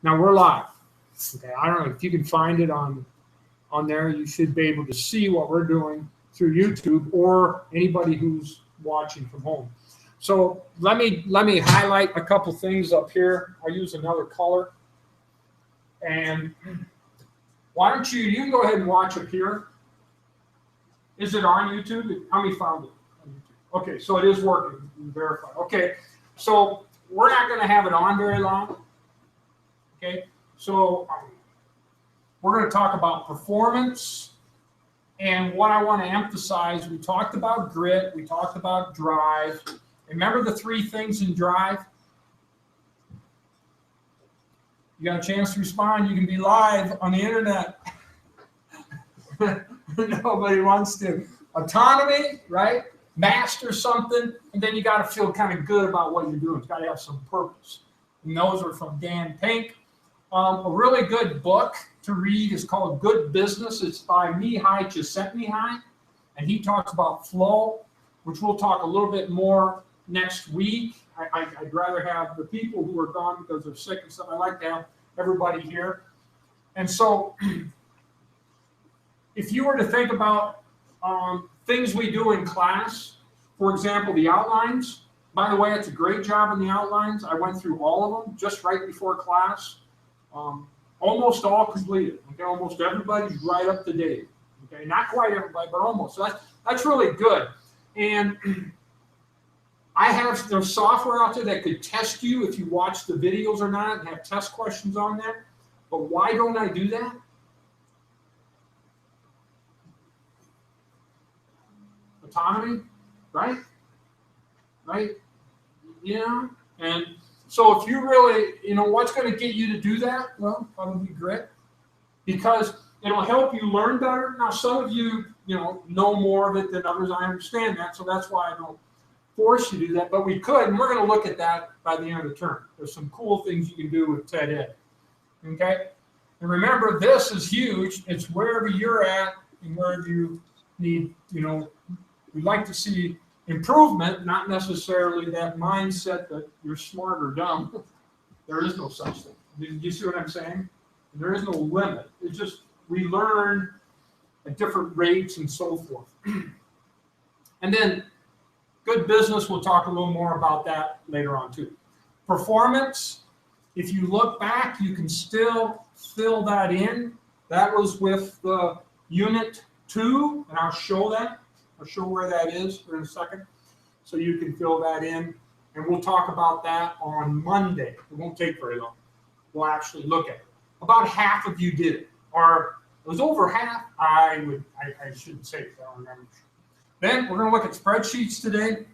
Now we're live. Okay, I don't know if you can find it on there. You should be able to see what we're doing through YouTube or anybody who's watching from home. So let me highlight a couple things up here. I'll use another color. And why don't you can go ahead and watch up here. Is it on YouTube? How many found it on YouTube? Okay, so it is working. Verify. Okay, so we're not going to have it on very long. Okay, so we're going to talk about performance. And what I want to emphasize, we talked about grit, we talked about drive. Remember the three things in drive? You got a chance to respond, you can be live on the internet. Nobody wants to. Autonomy, right? Master something, and then you got to feel kind of good about what you're doing. It's got to have some purpose. And those are from Dan Pink. A really good book to read is called Good Business. It's by Mihai Csikszentmihalyi, and he talks about flow, which we'll talk a little bit more next week. I'd rather have the people who are gone because they're sick and stuff. I like to have everybody here. And so if you were to think about things we do in class, for example, the outlines. By the way, it's a great job in the outlines. I went through all of them just right before class. Almost all completed. Okay, almost everybody's right up to date. Okay, not quite everybody, but almost. So that's really good. And there's software out there that could test you if you watch the videos or not and have test questions on there. But why don't I do that? Autonomy, right? Right? Yeah. And so if you really, what's going to get you to do that? Well, probably grit, because it'll help you learn better. Now, some of you, know more of it than others. I understand that, so that's why I don't force you to do that. But we could, and we're going to look at that by the end of the term. There's some cool things you can do with TED Ed. Okay? And remember, this is huge. It's wherever you're at and wherever you need, we'd like to see improvement, not necessarily that mindset that you're smart or dumb. There is no such thing. Do you see what I'm saying? There is no limit. It's just we learn at different rates and so forth. And then good business, we'll talk a little more about that later on too. Performance, if you look back, you can still fill that in. That was with Unit 2, and I'll show that. I'll show where that is in a second, so you can fill that in. And we'll talk about that on Monday. It won't take very long. We'll actually look at it. About half of you did it, or it was over half. I shouldn't say it, I don't remember. Then we're going to look at spreadsheets today.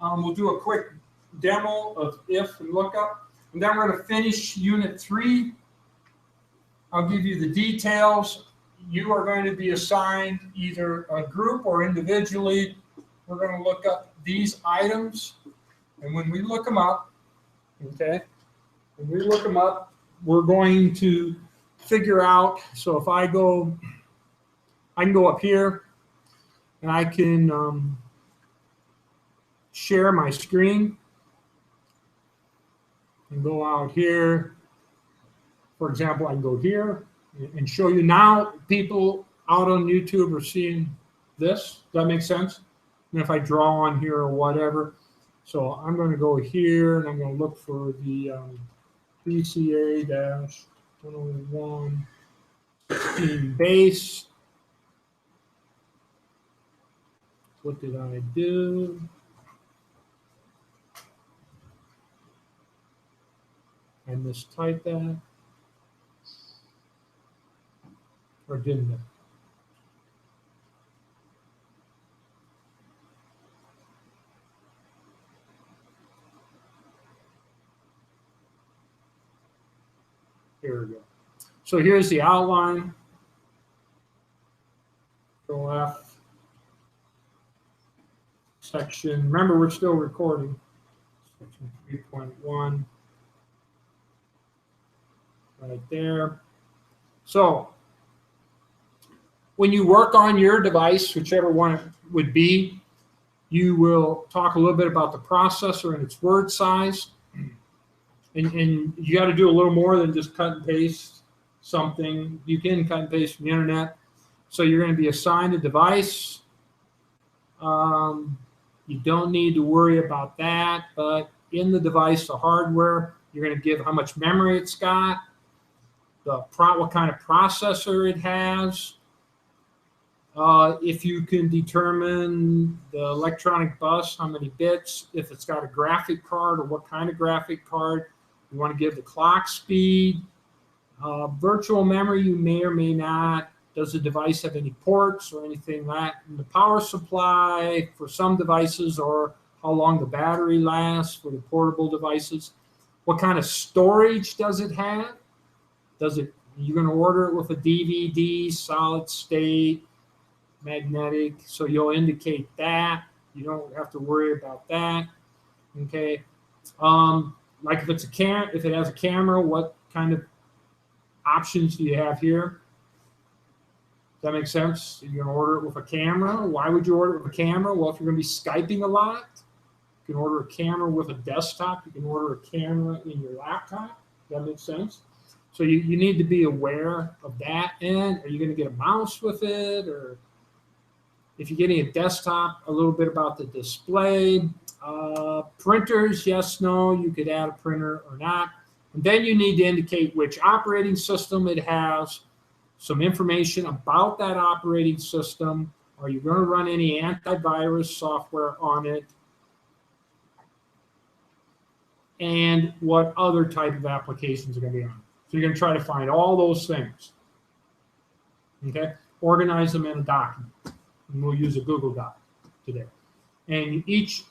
We'll do a quick demo of if and lookup. And then we're going to finish Unit 3. I'll give you the details. You are going to be assigned either a group or individually. We're going to look up these items. And when we look them up, okay, we're going to figure out. So if I can go up here and I can share my screen and go out here. For example, I can go here and show you now. People out on YouTube are seeing this. Does that make sense? And if I draw on here or whatever, so I'm going to go here and I'm going to look for the BCA-101 base. What did I do? I mistyped that. Or didn't I? Here we go. So here's the outline. Go left. Section, remember we're still recording. Section 3.1. Right there. So when you work on your device, whichever one it would be, you will talk a little bit about the processor and its word size. and you got to do a little more than just cut and paste something. You can cut and paste from the internet. So you're going to be assigned a device. You don't need to worry about that, but in the device, the hardware, you're going to give how much memory it's got, what kind of processor it has. If you can determine the electronic bus, how many bits, if it's got a graphic card or what kind of graphic card, you want to give the clock speed. Virtual memory, you may or may not. Does the device have any ports or anything like that? And the power supply for some devices, or how long the battery lasts for the portable devices. What kind of storage does it have? You're going to order it with a DVD, solid state, magnetic, so you'll indicate that. You don't have to worry about that. Okay. Like if it has a camera, what kind of options do you have here? Does that make sense? You're going to order it with a camera. Why would you order it with a camera? Well, if you're going to be Skyping a lot, you can order a camera with a desktop. You can order a camera in your laptop. Does that make sense? So you need to be aware of that. And are you going to get a mouse with it? Or if you're getting a desktop, a little bit about the display. Printers, yes, no, you could add a printer or not. And then you need to indicate which operating system it has, some information about that operating system. Are you going to run any antivirus software on it? And what other type of applications are going to be on it. So you're going to try to find all those things. Okay? Organize them in a document. And we'll use a Google Doc today. And each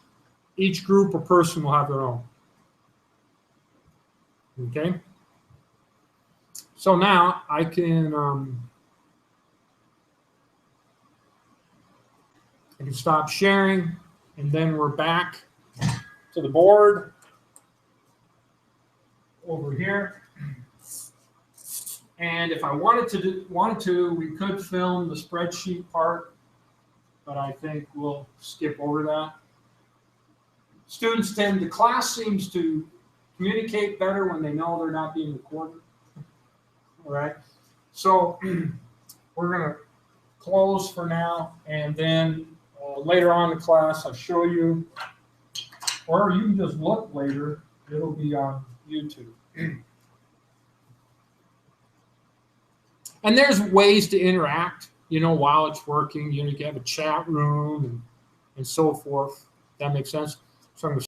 group or person will have their own. Okay? So now I can stop sharing, and then we're back to the board over here. And if I wanted to, we could film the spreadsheet part, but I think we'll skip over that. The class seems to communicate better when they know they're not being recorded. All right, so we're going to close for now, and then later on in the class I'll show you, or you can just look later. It'll be on YouTube. And there's ways to interact, while it's working. You can have a chat room and so forth. That makes sense. So I'm going to